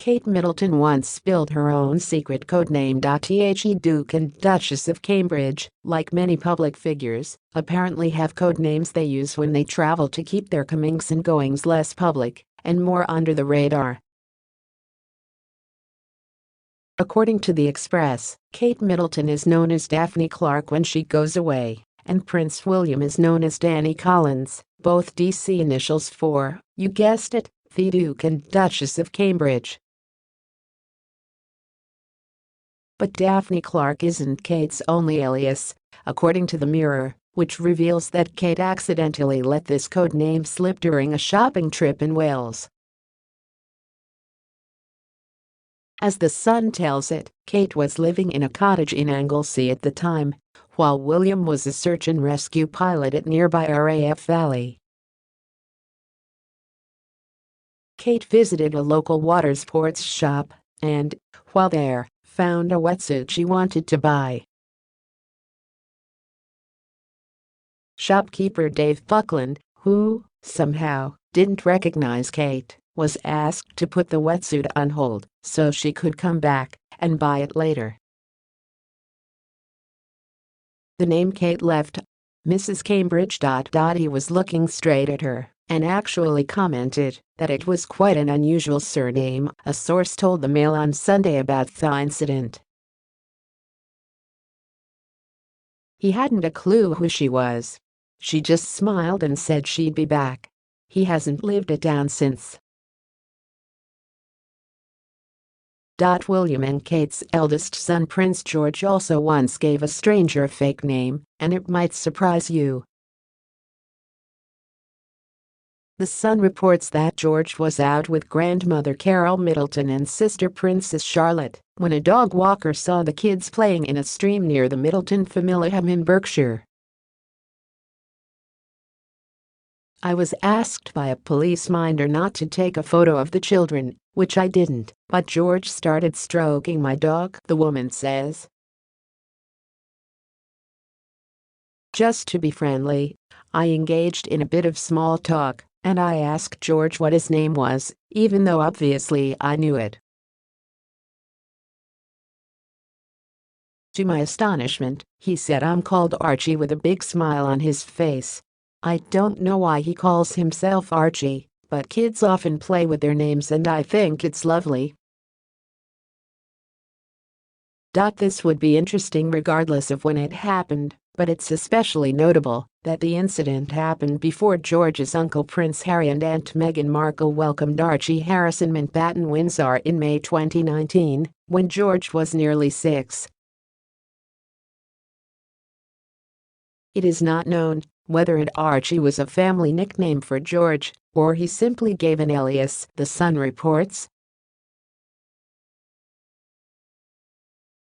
Kate Middleton once spilled her own secret codename. The Duke and Duchess of Cambridge, like many public figures, apparently have codenames they use when they travel to keep their comings and goings less public and more under the radar. According to The Express, Kate Middleton is known as Daphne Clark when she goes away, and Prince William is known as Danny Collins, both DC initials for, you guessed it, the Duke and Duchess of Cambridge. But Daphne Clark isn't Kate's only alias, according to the Mirror, which reveals that Kate accidentally let this codename slip during a shopping trip in Wales. As The Sun tells it, Kate was living in a cottage in Anglesey at the time, while William was a search and rescue pilot at nearby RAF Valley. Kate visited a local water sports shop and, while there, found a wetsuit she wanted to buy. Shopkeeper Dave Buckland, who, somehow, didn't recognize Kate, was asked to put the wetsuit on hold so she could come back and buy it later. The name Kate left, Mrs. Cambridge. He was looking straight at her and actually commented that it was quite an unusual surname, a source told the Mail on Sunday about the incident. He hadn't a clue who she was. She just smiled and said she'd be back. He hasn't lived it down since. William and Kate's eldest son Prince George also once gave a stranger a fake name, and it might surprise you. The Sun reports that George was out with grandmother Carol Middleton and sister Princess Charlotte when a dog walker saw the kids playing in a stream near the Middleton family home in Berkshire. I was asked by a police minder not to take a photo of the children, which I didn't, but George started stroking my dog, the woman says. Just to be friendly, I engaged in a bit of small talk, and I asked George what his name was, even though obviously I knew it. To my astonishment, he said I'm called Archie with a big smile on his face. I don't know why he calls himself Archie, but kids often play with their names and I think it's lovely. This would be interesting regardless of when it happened, but it's especially notable that the incident happened before George's uncle Prince Harry and Aunt Meghan Markle welcomed Archie Harrison Mountbatten Windsor in May 2019, when George was nearly 6. It is not known whether Archie was a family nickname for George or he simply gave an alias, The Sun reports.